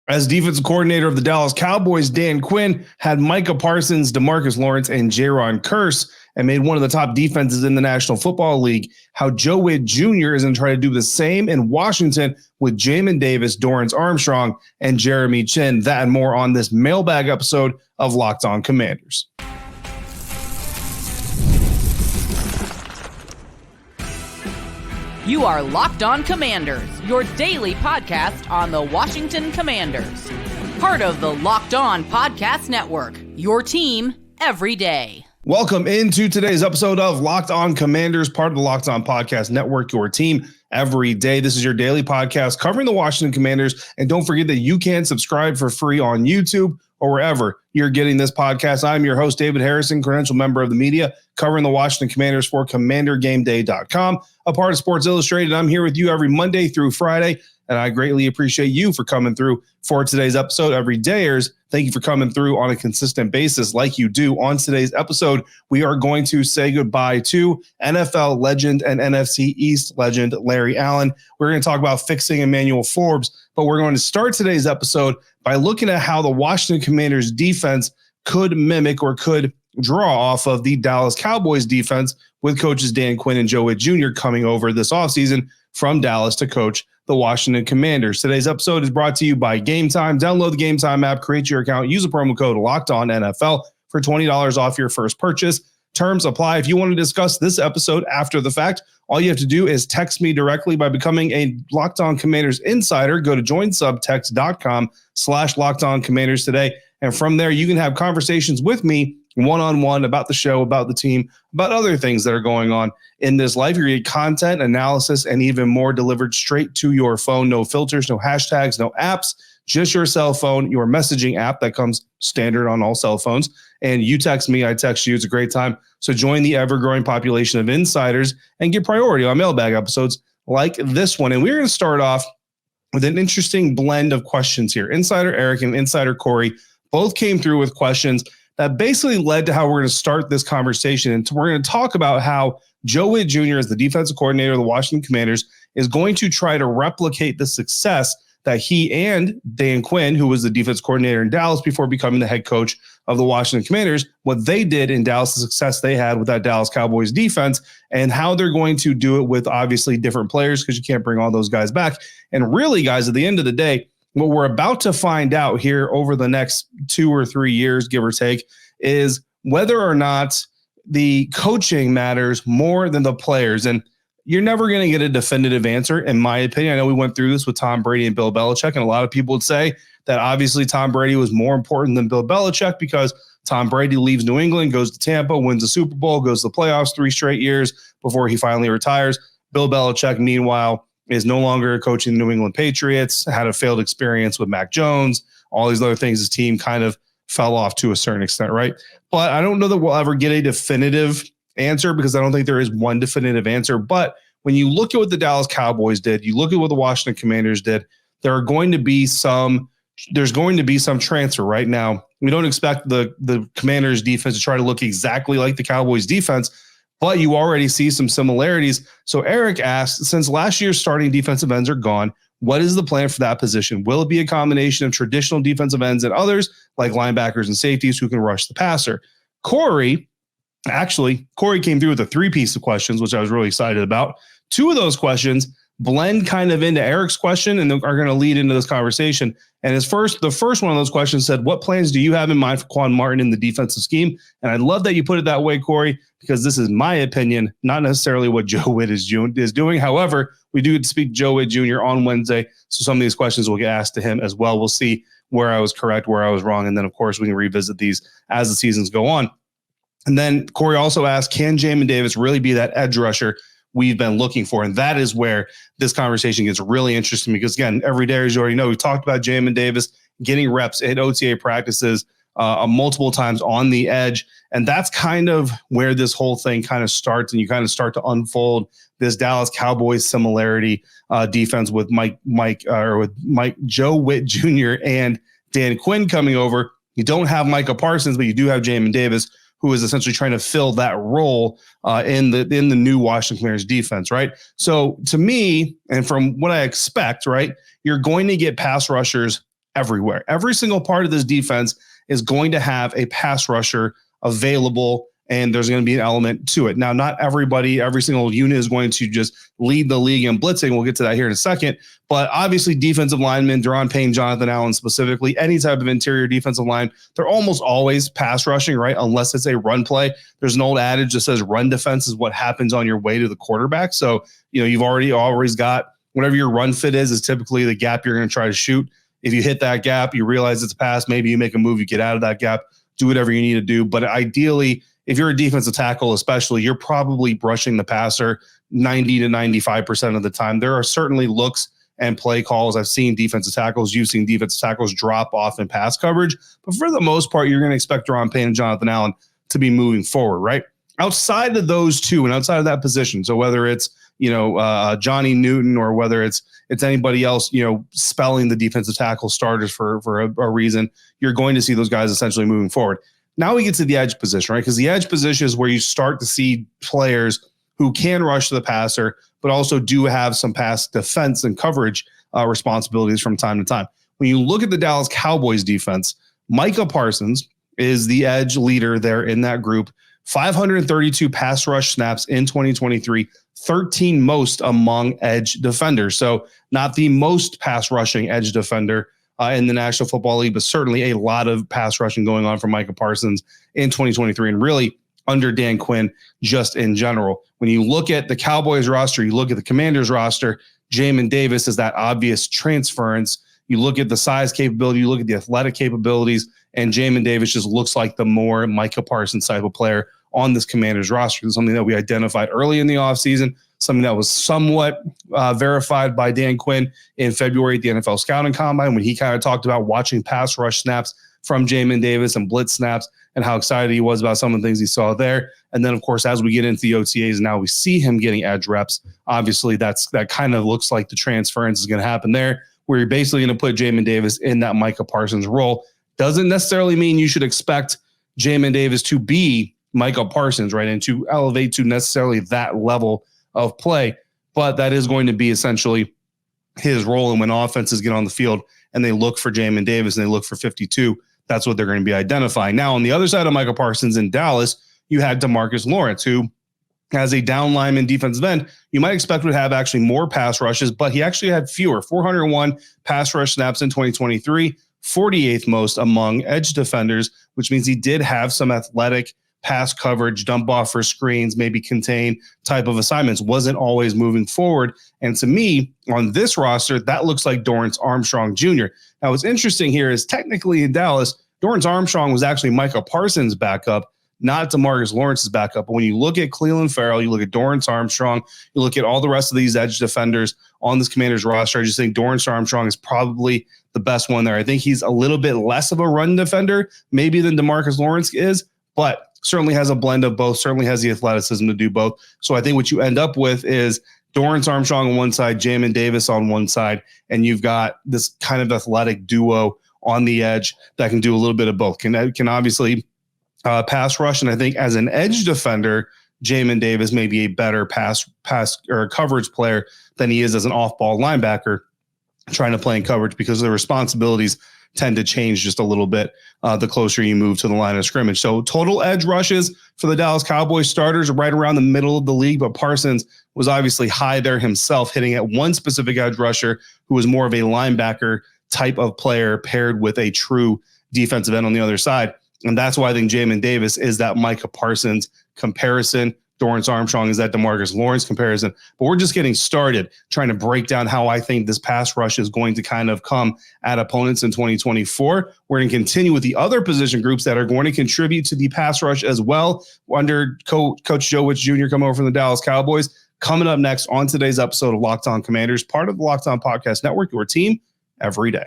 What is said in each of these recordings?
As defensive coordinator of the Dallas Cowboys, Dan Quinn had Micah Parsons, DeMarcus Lawrence, and Jaron Kearse and made one of the top defenses in the National Football League. How Joe Whitt Jr. is going to try to do the same in Washington with Jamin Davis, Dorrance Armstrong, and Jeremy Chin. That and more on this mailbag episode of Locked On Commanders. You are Locked On Commanders, your daily podcast on the Washington Commanders. Part of the Locked On Podcast Network, your team every day. Welcome into today's episode of Locked On Commanders, part of the Locked On Podcast Network, your team every day. This is your daily podcast covering the Washington Commanders. And don't forget that you can subscribe for free on YouTube or wherever you're getting this podcast. I'm your host, David Harrison, credential member of the media, covering the Washington Commanders for CommanderGameDay.com, a part of Sports Illustrated. I'm here with you every Monday through Friday, and I greatly appreciate you for coming through for today's episode. Everydayers, thank you for coming through on a consistent basis like you do. On today's episode, we are going to say goodbye to NFL legend and NFC East legend Larry Allen. We're going to talk about fixing Emanuel Forbes, but we're going to start today's episode by looking at how the Washington Commanders defense could mimic or could draw off of the Dallas Cowboys defense with coaches Dan Quinn and Joe Whitt Jr. coming over this offseason from Dallas to coach the Washington Commanders. Today's episode is brought to you by Game Time. Download the Game Time app, create your account, use a promo code LOCKEDONNFL for $20 off your first purchase. Terms apply. If you want to discuss this episode after the fact, all you have to do is text me directly by becoming a Locked On Commanders insider. Go to joinsubtext.com/LockedOnCommanders today. And from there, you can have conversations with me one-on-one about the show, about the team, about other things that are going on in this life. You're going to get content, analysis, and even more delivered straight to your phone. No filters, no hashtags, no apps, just your cell phone, your messaging app that comes standard on all cell phones. And you text me, I text you. It's a great time. So join the ever-growing population of insiders and get priority on mailbag episodes like this one. And we're going to start off with an interesting blend of questions here. Insider Eric and Insider Corey both came through with questions that basically led to how we're going to start this conversation. And we're going to talk about how Joe Whitt Jr., as the defensive coordinator of the Washington Commanders, is going to try to replicate the success that he and Dan Quinn, who was the defense coordinator in Dallas before becoming the head coach of the Washington Commanders, what they did in Dallas, the success they had with that Dallas Cowboys defense, and how they're going to do it with obviously different players because you can't bring all those guys back. And really, guys, at the end of the day, what we're about to find out here over the next 2 or 3 years, give or take, is whether or not the coaching matters more than the players. And you're never going to get a definitive answer, in my opinion. I know we went through this with Tom Brady and Bill Belichick, and a lot of people would say that obviously Tom Brady was more important than Bill Belichick because Tom Brady leaves New England, goes to Tampa, wins the Super Bowl, goes to the playoffs 3 straight years before he finally retires. Bill Belichick, meanwhile, is no longer coaching the New England Patriots, had a failed experience with Mac Jones, all these other things. His team kind of fell off to a certain extent, right? But I don't know that we'll ever get a definitive answer because I don't think there is one definitive answer. But when you look at what the Dallas Cowboys did, you look at what the Washington Commanders did, there's going to be some transfer right now. We don't expect the Commanders defense to try to look exactly like the Cowboys defense, but you already see some similarities. So Eric asked, since last year's starting defensive ends are gone, what is the plan for that position? Will it be a combination of traditional defensive ends and others like linebackers and safeties who can rush the passer? Corey came through with a 3-piece of questions, which I was really excited about. 2 of those questions blend kind of into Eric's question and are going to lead into this conversation. And the first one of those questions said, what plans do you have in mind for Quan Martin in the defensive scheme? And I love that you put it that way, Corey, because this is my opinion, not necessarily what Joe Whitt is doing. However, we do speak to Joe Whitt Jr. on Wednesday, so some of these questions will get asked to him as well. We'll see where I was correct, where I was wrong, and then, of course, we can revisit these as the seasons go on. And then Corey also asked, can Jamin Davis really be that edge rusher we've been looking for? And that is where this conversation gets really interesting because, again, every day, as you already know, we talked about Jamin Davis getting reps at OTA practices multiple times on the edge. And that's kind of where this whole thing kind of starts, and you kind of start to unfold this Dallas Cowboys similarity defense with Joe Whitt Jr. and Dan Quinn coming over. You don't have Micah Parsons, but you do have Jamin Davis, who is essentially trying to fill that role in the new Washington Commanders defense, right? So to me, and from what I expect, right, you're going to get pass rushers everywhere. Every single part of this defense is going to have a pass rusher available, and there's going to be an element to it. Now, not everybody, every single unit is going to just lead the league in blitzing. We'll get to that here in a second. But obviously, defensive linemen, Daron Payne, Jonathan Allen specifically, any type of interior defensive line, they're almost always pass rushing, right? Unless it's a run play. There's an old adage that says run defense is what happens on your way to the quarterback. So, you've always got whatever your run fit is typically the gap you're going to try to shoot. If you hit that gap, you realize it's a pass, maybe you make a move, you get out of that gap, do whatever you need to do. But ideally, if you're a defensive tackle, especially, you're probably brushing the passer 90 to 95% of the time. There are certainly looks and play calls. I've seen defensive tackles, you've seen defensive tackles drop off in pass coverage. But for the most part, you're going to expect Daron Payne and Jonathan Allen to be moving forward, right? Outside of those two and outside of that position, so whether it's Johnny Newton or whether it's anybody else, spelling the defensive tackle starters for a reason, you're going to see those guys essentially moving forward. Now we get to the edge position, right? Because the edge position is where you start to see players who can rush to the passer, but also do have some pass defense and coverage responsibilities from time to time. When you look at the Dallas Cowboys defense, Micah Parsons is the edge leader there in that group. 532 pass rush snaps in 2023, 13 most among edge defenders. So not the most pass rushing edge defender in the National Football League, but certainly a lot of pass rushing going on for Micah Parsons in 2023 and really under Dan Quinn just in general. When you look at the Cowboys roster, you look at the Commanders roster, Jamin Davis is that obvious transference. You look at the size capability, you look at the athletic capabilities, and Jamin Davis just looks like the more Micah Parsons type of player on this Commanders roster. It's something that we identified early in the offseason, something that was somewhat verified by Dan Quinn in February at the NFL Scouting Combine when he kind of talked about watching pass rush snaps from Jamin Davis and blitz snaps and how excited he was about some of the things he saw there. And then, of course, as we get into the OTAs, now we see him getting edge reps. Obviously, that kind of looks like the transference is going to happen there, where you're basically going to put Jamin Davis in that Micah Parsons role. Doesn't necessarily mean you should expect Jamin Davis to be Micah Parsons, right, and to elevate to necessarily that level of play, but that is going to be essentially his role. And when offenses get on the field and they look for Jamin Davis and they look for 52, that's what they're going to be identifying. Now, on the other side of Micah Parsons in Dallas, you had DeMarcus Lawrence, who as a down lineman defensive end, you might expect would have actually more pass rushes, but he actually had fewer, 401 pass rush snaps in 2023, 48th most among edge defenders, which means he did have some athletic pass coverage, dump off for screens, maybe contain type of assignments, wasn't always moving forward. And to me, on this roster, that looks like Dorrance Armstrong Jr. Now, what's interesting here is technically in Dallas, Dorrance Armstrong was actually Micah Parsons' backup, not DeMarcus Lawrence's backup. But when you look at Cleveland Farrell, you look at Dorrance Armstrong, you look at all the rest of these edge defenders on this Commanders roster, I just think Dorrance Armstrong is probably the best one there. I think he's a little bit less of a run defender maybe than DeMarcus Lawrence is, but certainly has a blend of both, certainly has the athleticism to do both. So I think what you end up with is Dorrance Armstrong on one side, Jamin Davis on one side, and you've got this kind of athletic duo on the edge that can do a little bit of both. Can obviously pass rush, and I think as an edge defender, Jamin Davis may be a better pass or coverage player than he is as an off-ball linebacker trying to play in coverage because the responsibilities tend to change just a little bit the closer you move to the line of scrimmage. So total edge rushes for the Dallas Cowboys starters are right around the middle of the league, but Parsons was obviously high there himself, hitting at one specific edge rusher who was more of a linebacker type of player paired with a true defensive end on the other side. And that's why I think Jamin Davis is that Micah Parsons comparison. Dorrance Armstrong is that DeMarcus Lawrence comparison. But we're just getting started trying to break down how I think this pass rush is going to kind of come at opponents in 2024. We're going to continue with the other position groups that are going to contribute to the pass rush as well under Coach Joe Whitt Jr. coming over from the Dallas Cowboys. Coming up next on today's episode of Locked On Commanders, part of the Locked On Podcast Network, your team every day.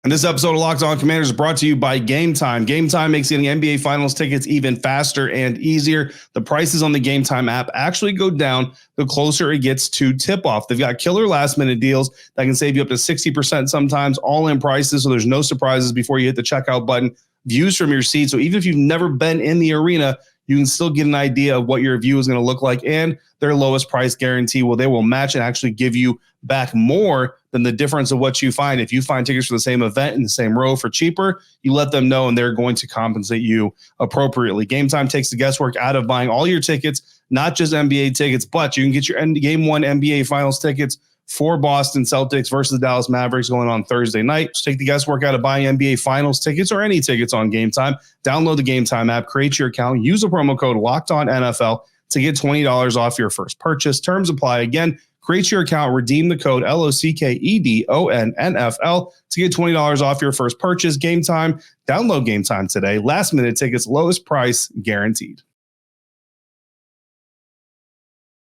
And this episode of Locked On Commanders is brought to you by Game Time. Game Time makes getting NBA Finals tickets even faster and easier. The prices on the Game Time app actually go down the closer it gets to tip-off. They've got killer last-minute deals that can save you up to 60% sometimes, all-in prices, so there's no surprises before you hit the checkout button. Views from your seat, so even if you've never been in the arena, you can still get an idea of what your view is going to look like, and their lowest price guarantee, well, they will match and actually give you back more than the difference of what you find. If you find tickets for the same event in the same row for cheaper, you let them know and they're going to compensate you appropriately. Game Time takes the guesswork out of buying all your tickets, not just NBA tickets, but you can get your Game 1 NBA Finals tickets for Boston Celtics versus the Dallas Mavericks going on Thursday night. So take the guesswork out of buying NBA Finals tickets or any tickets on Game Time. Download the Game Time app, create your account, use the promo code LOCKEDONNFL to get $20 off your first purchase. Terms apply. Again, create your account, redeem the code LOCKEDONNFL to get $20 off your first purchase. Game Time. Download Game Time today. Last minute tickets, lowest price guaranteed.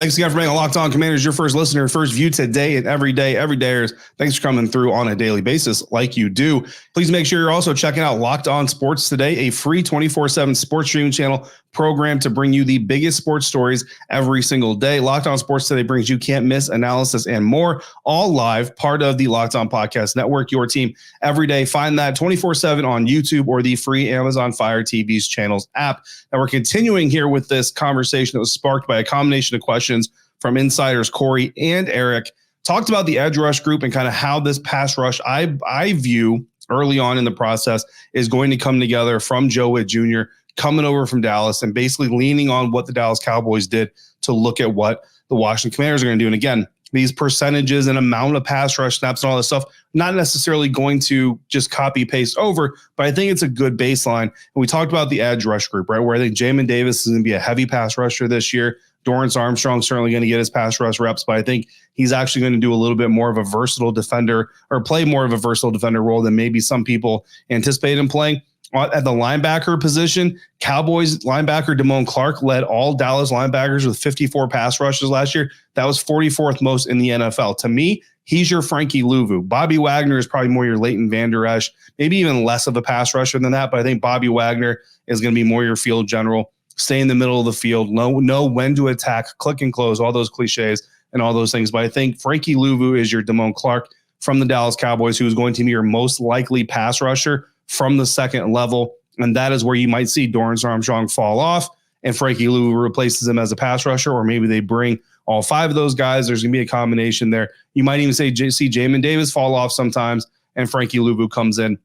Thanks again for being a Locked On Commanders, your first listener, first view today and every day, everydayers. Thanks for coming through on a daily basis like you do. Please make sure you're also checking out Locked On Sports Today, a free 24/7 sports streaming channel program to bring you the biggest sports stories every single day. Locked On Sports Today brings you can't miss analysis and more, all live, part of the Locked On Podcast Network, your team every day. Find that 24/7 on YouTube or the free Amazon Fire TV's channels app. Now we're continuing here with this conversation that was sparked by a combination of questions from insiders Corey and Eric. Talked about the edge rush group and kind of how this pass rush I view early on in the process is going to come together from Joe Whitt Jr., coming over from Dallas and basically leaning on what the Dallas Cowboys did to look at what the Washington Commanders are going to do. And again, these percentages and amount of pass rush snaps and all this stuff, not necessarily going to just copy paste over, but I think it's a good baseline. And we talked about the edge rush group, right? Where I think Jamin Davis is going to be a heavy pass rusher this year. Dorrance Armstrong's certainly going to get his pass rush reps, but I think he's actually going to do a little bit more of a versatile defender or play more of a versatile defender role than maybe some people anticipate him playing. At the linebacker position, Cowboys linebacker Damone Clark led all Dallas linebackers with 54 pass rushes last year. That was 44th most in the NFL. To me, he's your Frankie Louvu. Bobby Wagner is probably more your Leighton Vander Esch, maybe even less of a pass rusher than that, but I think Bobby Wagner is going to be more your field general. Stay in the middle of the field, know when to attack, click and close, all those cliches and all those things. But I think Frankie Louvu is your Damone Clark from the Dallas Cowboys, who is going to be your most likely pass rusher from the second level. And that is where you might see Dorrance Armstrong fall off and Frankie Louvu replaces him as a pass rusher, or maybe they bring all five of those guys. There's going to be a combination there. You might even see Jamin Davis fall off sometimes and Frankie Louvu comes in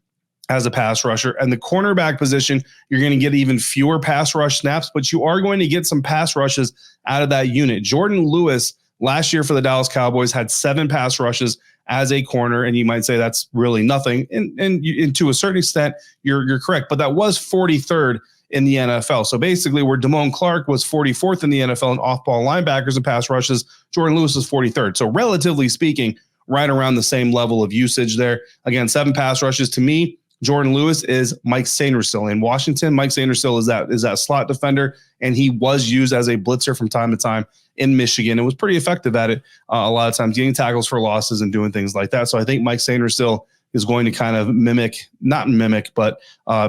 as a pass rusher. And the cornerback position, you're going to get even fewer pass rush snaps, but you are going to get some pass rushes out of that unit. Jordan Lewis last year for the Dallas Cowboys had 7 pass rushes as a corner, and you might say that's really nothing. And to a certain extent, you're correct, but that was 43rd in the NFL. So basically where Damone Clark was 44th in the NFL in off-ball linebackers and pass rushes, Jordan Lewis was 43rd. So relatively speaking, right around the same level of usage there. Again, 7 pass rushes. To me, Jordan Lewis is Mike Sainristil in Washington. Mike Sainristil is that slot defender, and he was used as a blitzer from time to time in Michigan. It was pretty effective at it a lot of times, getting tackles for losses and doing things like that. So I think Mike Sainristil is going to kind of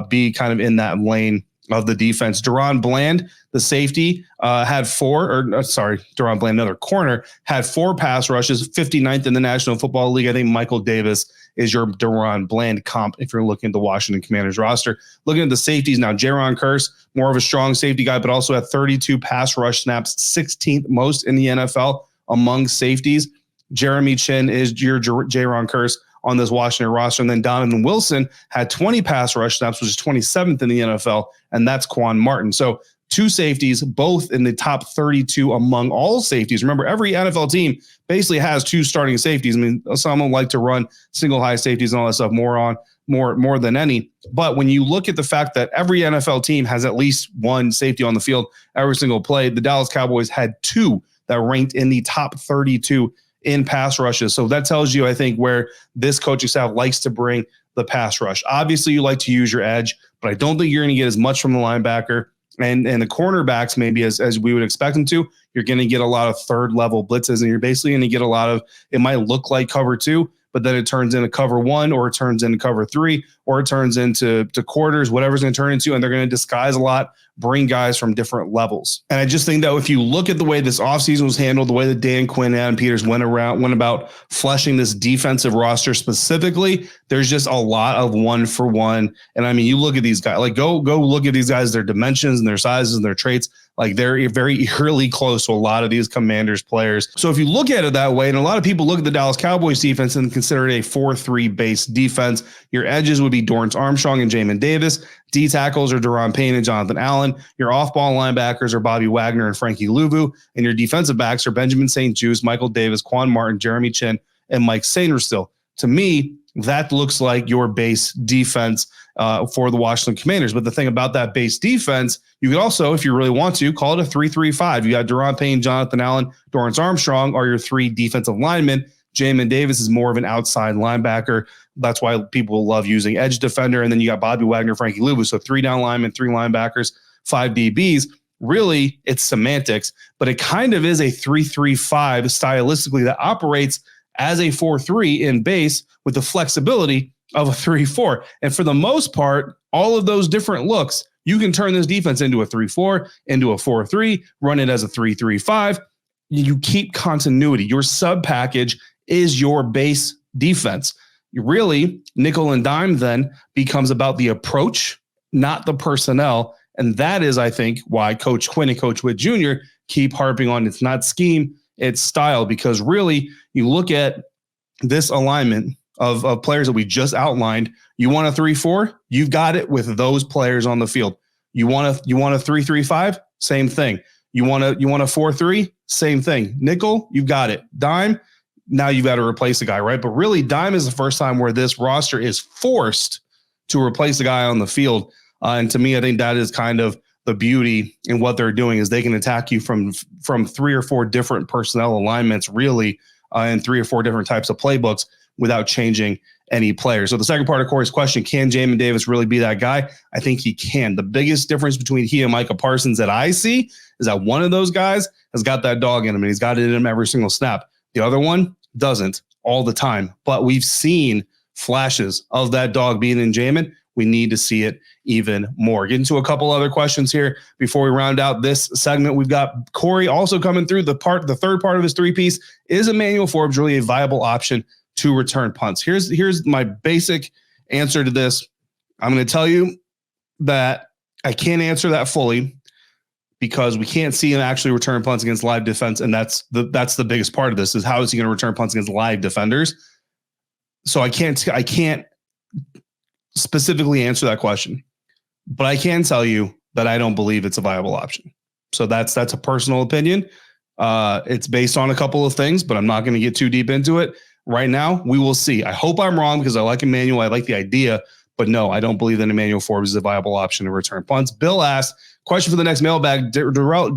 be kind of in that lane of the defense. Deron Bland, the safety, Deron Bland, another corner, had 4 pass rushes, 59th in the National Football League. I think Michael Davis is your Deron Bland comp if you're looking at the Washington Commanders roster. Looking at the safeties now, Jaron Kearse, more of a strong safety guy, but also had 32 pass rush snaps, 16th most in the NFL among safeties. Jeremy Chin is your Jaron Kearse on this Washington roster. And then Donovan Wilson had 20 pass rush snaps, which is 27th in the NFL, and that's Quan Martin. So 2 safeties, both in the top 32 among all safeties. Remember, every NFL team basically has 2 starting safeties. I mean, some like to run single high safeties and all that stuff more than any. But when you look at the fact that every NFL team has at least 1 safety on the field every single play, the Dallas Cowboys had 2 that ranked in the top 32 in pass rushes. So that tells you, I think, where this coaching staff likes to bring the pass rush. Obviously, you like to use your edge, but I don't think you're going to get as much from the linebacker and the cornerbacks maybe as we would expect them to. You're going to get a lot of third level blitzes, and you're basically going to get a lot of, it might look like cover 2, but then it turns into cover 1, or it turns into cover 3, or it turns into quarters, whatever's going to turn into, and they're going to disguise a lot, bring guys from different levels. And I just think that if you look at the way this offseason was handled, the way that Dan Quinn and Adam Peters went about fleshing this defensive roster specifically, there's just a lot of 1-for-1. And I mean, you look at these guys, like go look at these guys, their dimensions and their sizes and their traits. Like they're very eerily close to a lot of these Commanders players. So if you look at it that way, and a lot of people look at the Dallas Cowboys defense and consider it a 4-3 base defense, your edges would be Dorrance Armstrong and Jamin Davis. D tackles are Daron Payne and Jonathan Allen. Your off-ball linebackers are Bobby Wagner and Frankie Louvu. And your defensive backs are Benjamin St-Juste, Michael Davis, Quan Martin, Jeremy Chin, and Mike Sainristil. To me, that looks like your base defense for the Washington Commanders. But the thing about that base defense, you could also, if you really want to, call it a 3-3-5. You got Daron Payne, Jonathan Allen, Dorrance Armstrong are your three defensive linemen. Jamin Davis is more of an outside linebacker. That's why people love using edge defender. And then you got Bobby Wagner, Frankie Louvu. So 3 down linemen, 3 linebackers, 5 DBs. Really, it's semantics, but it kind of is a 3-3-5 stylistically that operates as a 4-3 in base with the flexibility of a 3-4. And for the most part, all of those different looks, you can turn this defense into a 3-4, into a 4-3, run it as a 3-3-5. You keep continuity. Your sub package is your base defense. Really, nickel and dime then becomes about the approach, not the personnel. And that is, I think, why Coach Quinn and Coach Whitt Jr. keep harping on it's not scheme, it's style. Because really, you look at this alignment of players that we just outlined. You want a 3-4, you've got it with those players on the field. You want a 3-3-5, same thing. You want a 4-3, same thing. Nickel, you've got it. Dime, now you've got to replace a guy, right? But really, dime is the first time where this roster is forced to replace a guy on the field. And to me, I think that is kind of the beauty in what they're doing is they can attack you from 3 or 4 different personnel alignments, really, and 3 or 4 different types of playbooks without changing any player. So the second part of Corey's question, can Jamin Davis really be that guy? I think he can. The biggest difference between he and Micah Parsons that I see is that one of those guys has got that dog in him, and he's got it in him every single snap. The other one doesn't all the time. But we've seen flashes of that dog being in Jamin. We need to see it even more. Get into a couple other questions here before we round out this segment. We've got Corey also coming through the third part of his 3-piece. Is Emmanuel Forbes really a viable option to return punts? Here's my basic answer to this. I'm going to tell you that I can't answer that fully because we can't see him actually return punts against live defense, and that's the biggest part of this is how is he going to return punts against live defenders? So I can't specifically answer that question, but I can tell you that I don't believe it's a viable option. So that's a personal opinion. It's based on a couple of things, but I'm not going to get too deep into it right now. We will see. I hope I'm wrong because I like Emmanuel. I like the idea, but no, I don't believe that Emmanuel Forbes is a viable option to return punts. Bill asked, question for the next mailbag, Darrell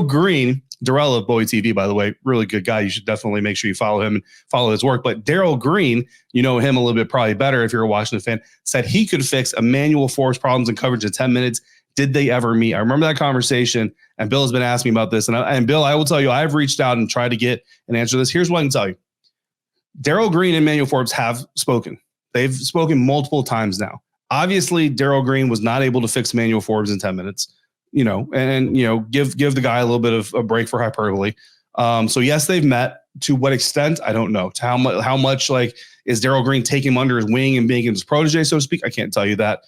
Green, Darrell of Bowie TV, by the way, really good guy. You should definitely make sure you follow him and follow his work. But Darrell Green, you know him a little bit probably better if you're a Washington fan, said he could fix Emmanuel Forbes' problems in coverage in 10 minutes. Did they ever meet? I remember that conversation, and Bill has been asking me about this. And Bill, I will tell you, I've reached out and tried to get an answer to this. Here's what I can tell you. Darrell Green and Emmanuel Forbes have spoken. They've spoken multiple times now. Obviously, Darrell Green was not able to fix Emmanuel Forbes in 10 minutes. Give the guy a little bit of a break for hyperbole. So yes, they've met. To what extent, I don't know. To how much like is Darrell Green taking him under his wing and being his protege, so to speak? I can't tell you that.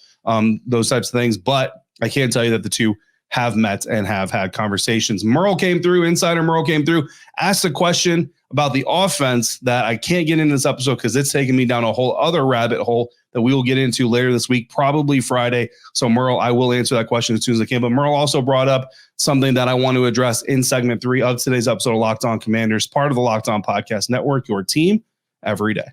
Those types of things, but I can tell you that the two have met and have had conversations. Insider Merle came through, asked a question about the offense that I can't get into this episode because it's taking me down a whole other rabbit hole that we will get into later this week, probably Friday. So Merle, I will answer that question as soon as I can. But Merle also brought up something that I want to address in segment 3 of today's episode of Locked On Commanders, part of the Locked On Podcast Network, your team every day.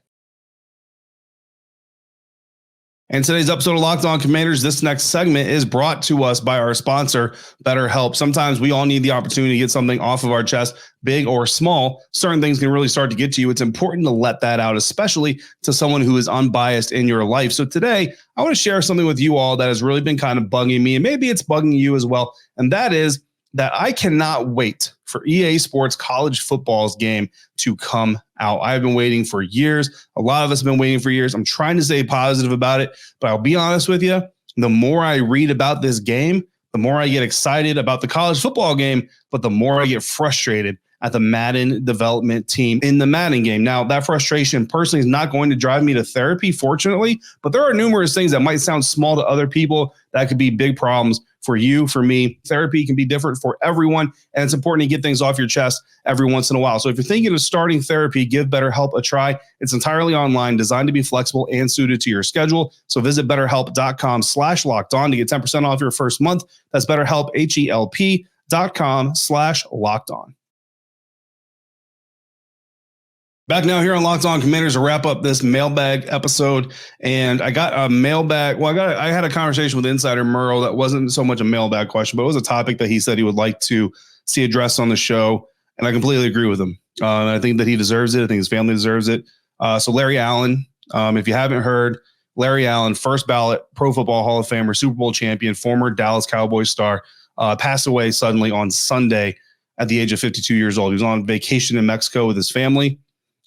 And today's episode of Locked On Commanders, this next segment is brought to us by our sponsor, BetterHelp. Sometimes we all need the opportunity to get something off of our chest, big or small. Certain things can really start to get to you. It's important to let that out, especially to someone who is unbiased in your life. So today, I want to share something with you all that has really been kind of bugging me, and maybe it's bugging you as well. And that is that I cannot wait for EA Sports college football's game to come out. I've been waiting for years. A lot of us have been waiting for years. I'm trying to stay positive about it, but I'll be honest with you. The more I read about this game, the more I get excited about the college football game, but the more I get frustrated at the Madden development team in the Madden game. Now, that frustration personally is not going to drive me to therapy, fortunately, but there are numerous things that might sound small to other people that could be big problems for you, for me. Therapy can be different for everyone, and it's important to get things off your chest every once in a while. So if you're thinking of starting therapy, give BetterHelp a try. It's entirely online, designed to be flexible and suited to your schedule. So visit BetterHelp.com/lockedon to get 10% off your first month. That's BetterHelp, HELP.com/lockedon. Back now here on Locked On Commanders to wrap up this mailbag episode. And I got a mailbag. Well, I had a conversation with Insider Merle that wasn't so much a mailbag question, but it was a topic that he said he would like to see addressed on the show. And I completely agree with him. And I think that he deserves it. I think his family deserves it. So Larry Allen, if you haven't heard, Larry Allen, first ballot Pro Football Hall of Famer, Super Bowl champion, former Dallas Cowboys star, passed away suddenly on Sunday at the age of 52 years old. He was on vacation in Mexico with his family.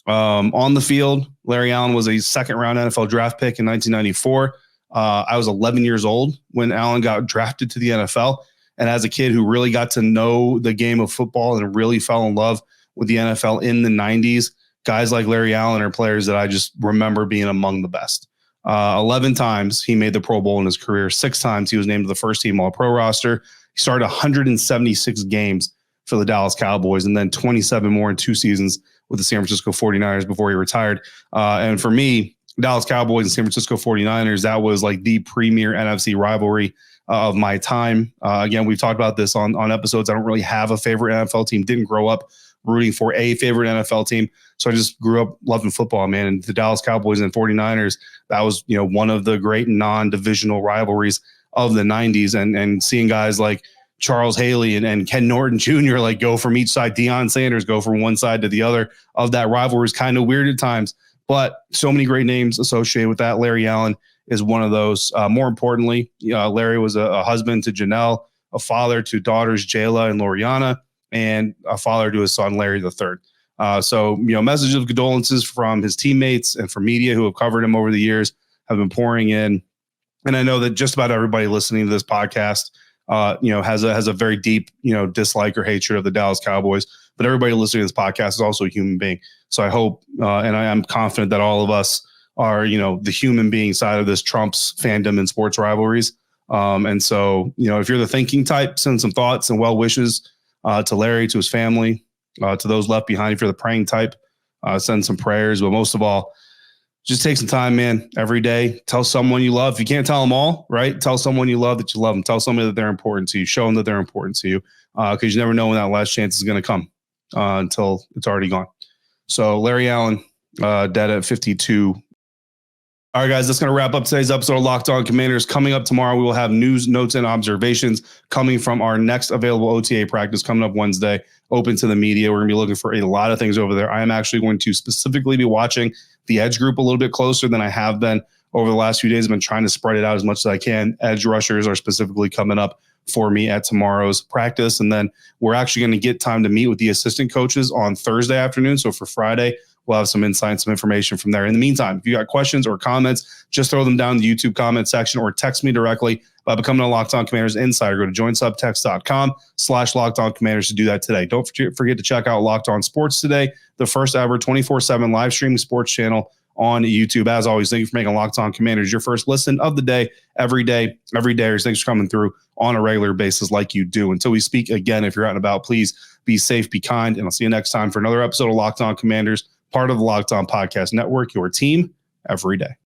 On the field, Larry Allen was a second-round NFL draft pick in 1994. I was 11 years old when Allen got drafted to the NFL. And as a kid who really got to know the game of football and really fell in love with the NFL in the 90s, guys like Larry Allen are players that I just remember being among the best. 11 times he made the Pro Bowl in his career. 6 times he was named to the first team All-Pro roster. He started 176 games for the Dallas Cowboys and then 27 more in 2 seasons with the San Francisco 49ers before he retired. And for me, Dallas Cowboys and San Francisco 49ers, that was like the premier NFC rivalry of my time. Again, we've talked about this on episodes. I don't really have a favorite NFL team. Didn't grow up rooting for a favorite NFL team. So I just grew up loving football, man. And the Dallas Cowboys and 49ers, that was, one of the great non-divisional rivalries of the 90s. And seeing guys like Charles Haley and Ken Norton Jr. like go from each side, Deion Sanders go from one side to the other of that rivalry is kind of weird at times, but so many great names associated with that. Larry Allen is one of those. More importantly, Larry was a husband to Janelle, a father to daughters Jayla and Loriana, and a father to his son Larry III. So messages of condolences from his teammates and from media who have covered him over the years have been pouring in, and I know that just about everybody listening to this podcast has a very deep, dislike or hatred of the Dallas Cowboys, but everybody listening to this podcast is also a human being. So I hope, and I am confident that all of us are, the human being side of this Trump's fandom and sports rivalries. And so, if you're the thinking type, send some thoughts and well wishes to Larry, to his family, to those left behind. If you're the praying type, send some prayers, but most of all, just take some time, man, every day. Tell someone you love. If you can't tell them all, right? Tell someone you love that you love them. Tell somebody that they're important to you. Show them that they're important to you, because you never know when that last chance is going to come until it's already gone. So Larry Allen, dead at 52. All right, guys, that's going to wrap up today's episode of Locked On Commanders. Coming up tomorrow, we will have news, notes, and observations coming from our next available OTA practice coming up Wednesday, open to the media. We're going to be looking for a lot of things over there. I am actually going to specifically be watching the edge group a little bit closer than I have been over the last few days. I've been trying to spread it out as much as I can. Edge rushers are specifically coming up for me at tomorrow's practice. And then we're actually going to get time to meet with the assistant coaches on Thursday afternoon. So for Friday, we'll have some insight, some information from there. In the meantime, if you got questions or comments, just throw them down in the YouTube comment section or text me directly by becoming a Locked On Commanders insider. Go to joinsubtext.com/LockedOnCommanders to do that today. Don't forget to check out Locked On Sports Today, the first ever 24/7 live streaming sports channel on YouTube. As always, thank you for making Locked On Commanders your first listen of the day, every day. Thanks for coming through on a regular basis like you do. Until we speak again, if you're out and about, please be safe, be kind, and I'll see you next time for another episode of Locked On Commanders, part of the Locked On Podcast Network, your team every day.